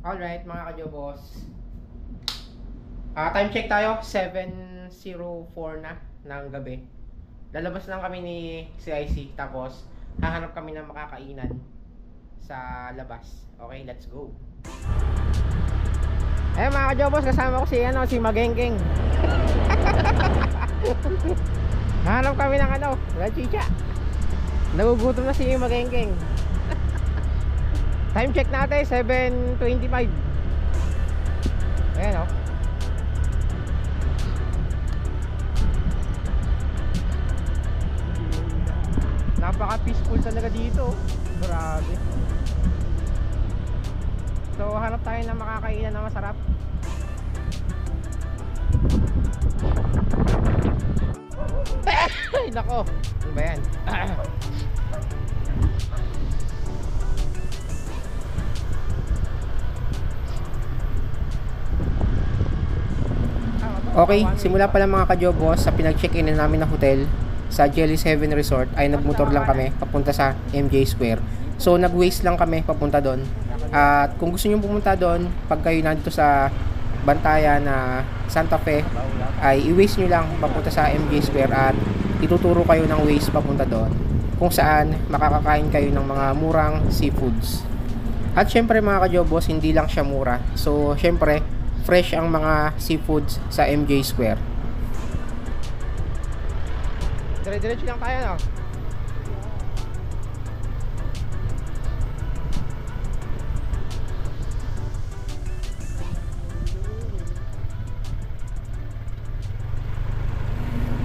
Alright mga kajobos. Time check tayo, 7:04 na ng gabi. Lalabas lang kami ni CIC tapos hahanap kami ng makakainan sa labas. Okay, let's go. Eh mga kajobos, kasama ko si Magengeng. Hahanap kami ng chicha. Nagugutom na si Magengeng. Time check natin 7:25. Ayan o. Napaka peaceful talaga dito. Grabe. So hanap tayo ng makakainan na masarap. Ay nako. Ano ba yan? Okay, simula pa lang mga kajobos sa pinag-check-in na namin na hotel sa Jelly's Heaven Resort ay nagmotor lang kami papunta sa MJ Square. So nag-waste lang kami papunta doon. At kung gusto niyo pumunta doon, pag kayo nandito sa Bantayan na Santa Fe, ay i-waste niyo lang papunta sa MJ Square at ituturo kayo ng waste papunta doon kung saan makakakain kayo ng mga murang seafoods. At syempre mga kajobos, hindi lang siya mura. So syempre fresh ang mga seafoods sa MJ Square. Dire-diretso lang tayo, no?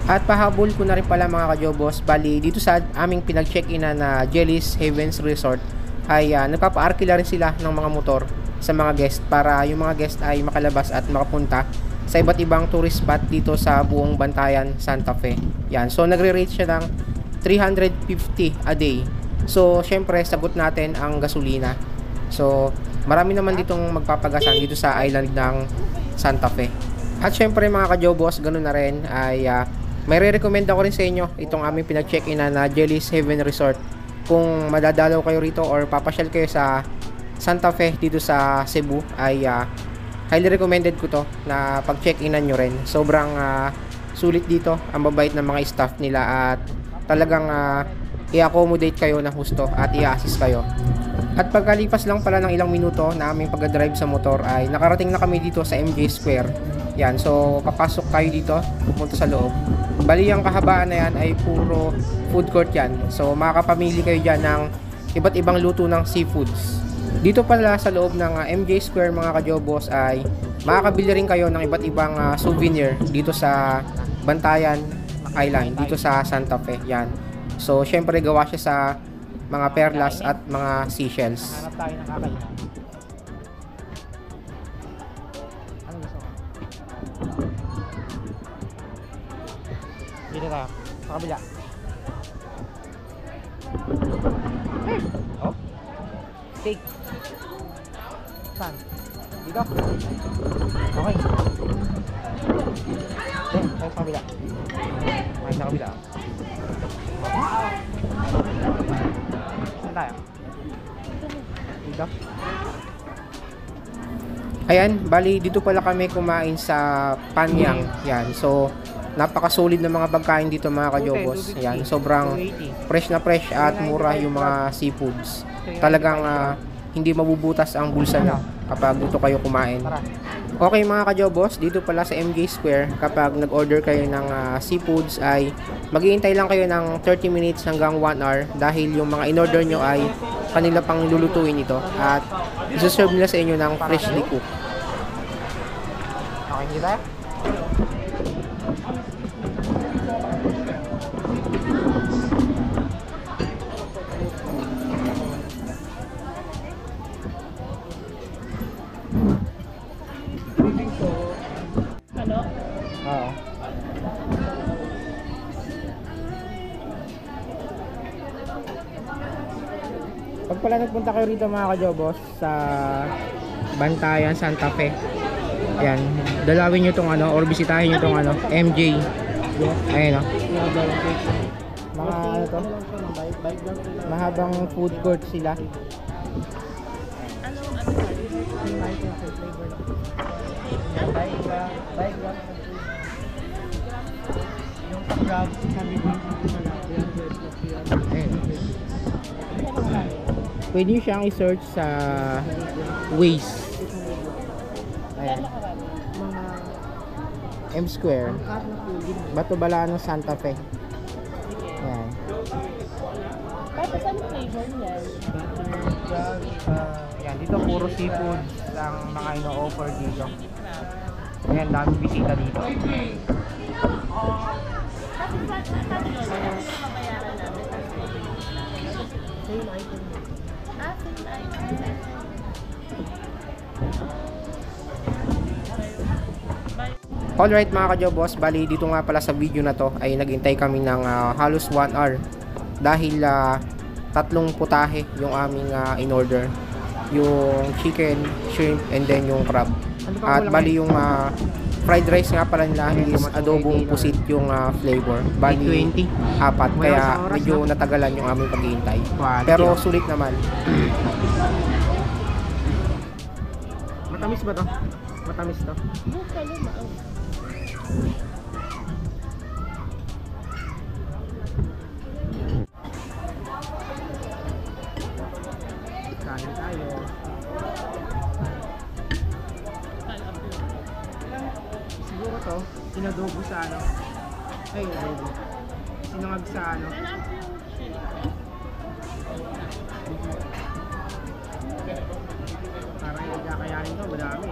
At pahabol ko na rin pala mga kajobos, bali dito sa aming pinag-check-in na Jelly's Heavens Resort ay nagpapa-arkila rin sila ng mga motor sa mga guest para yung mga guest ay makalabas at makapunta sa iba't ibang tourist spot dito sa buong Bantayan, Santa Fe. Yan. So nagre-rate siya ng 350 a day. So syempre sagot natin ang gasolina. So marami naman ditong magpapagasan dito sa island ng Santa Fe. At syempre mga kajobos, ganun na rin ay may re-recommend ako rin sa inyo itong aming pinag-check-in na Jelly's Heaven Resort. Kung madadalaw kayo rito or papasyal kayo sa Santa Fe dito sa Cebu ay highly recommended ko to na pag-check-inan nyo rin. Sobrang sulit dito, ang babait ng mga staff nila at talagang i-accommodate kayo ng husto at i-assist kayo. At pagkalipas lang pala ng ilang minuto na aming pag-drive sa motor ay nakarating na kami dito sa MJ Square. Yan, so papasok kayo dito, pupunta sa loob. Bali ang kahabaan na yan ay puro food court yan. So makakapamili kayo dyan ng iba't ibang luto ng seafoods. Dito pala sa loob ng MJ Square mga kajobos ay makakabili rin kayo ng iba't ibang souvenir dito sa Bantayan Island, dito sa Santa Fe. Yan. So syempre gawa siya sa mga perlas at mga seashells. Hanap tayo ng kakain. Ano gusto mo? Dito tayo. Sa kabila. Oh. Steak. Saan? Dito? Okay. Tayo sa kabila. Tayo sa kabila. Saan tayo? Dito? Ayan, bali dito pala kami kumain sa Panyang. Yan, so napaka-solid na mga pagkain dito mga kajobos. Yan, sobrang fresh na fresh at mura yung mga seafoods. Talagang hindi mabubutas ang bulsa nyo kapag dito kayo kumain. Okay mga kajobos, dito pala sa MJ Square kapag nag-order kayo ng seafoods ay maghihintay lang kayo ng 30 minutes hanggang 1 hour dahil yung mga in-order nyo ay kanila pang lulutuin ito at isuserve nila sa inyo ng freshly cooked. Okay, hindi tayo? Oo. Pag pala nagpunta kayo rito mga kajobos sa Bantayan, Santa Fe, yan, dalawin nyo tong or bisitahin nyo tong MJ. Ayun mga to, mahabang food court sila. flavor lang. Bike lang. Yung sa crab, sabi ko pwede nyo siyang i-search sa Waze. Ayan. M Square. Batubala ng Santa Fe. Ayan. Tapos ano flavor niya? Ayan, dito puro seafood ang mga ino-offer dito. Ayan, daming bisita dito. Tapos paano yun? Mabayaran namin. Same item. Same item. Alright mga ka-jobos, bali dito nga pala sa video na to ay naghintay kami ng halos 1 hour dahil tatlong putahe yung aming in-order, yung chicken, shrimp, and then yung crab. At bali yung fried rice nga pala nila is adobong pusit yung flavor. Bali 4, kaya medyo natagalan yung aming paghihintay. Pero sulit naman. Matamis ba to? Matamis to. Kain tayo. Siguro to, inadobo sa ano. Ay, adobo. Sinangag sa ano. Parang yung kakayanin to, madami.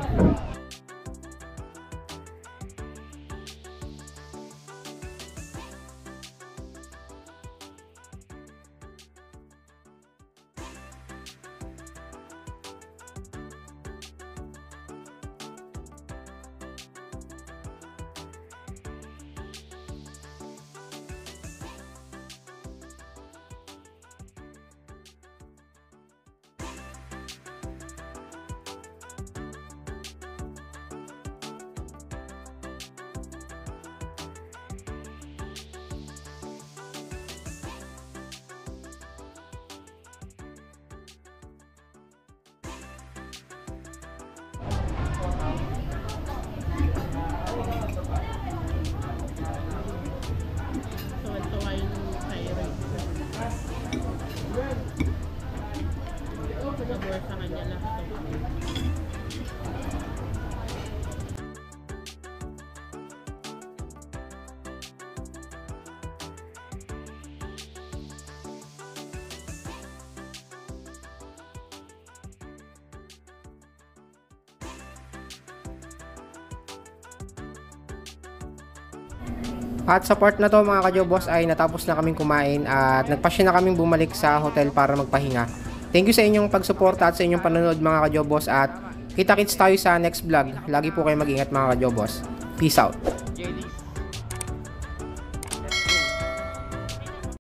Sa kanya lahat. At sa part na to mga ka-jobos ay natapos na kaming kumain at nagpasya na kaming bumalik sa hotel para magpahinga. Thank you sa inyong pagsuporta at sa inyong panonood mga ka-jobos at kita-kits tayo sa next vlog. Lagi po kayo mag-ingat mga ka-jobos. Peace out.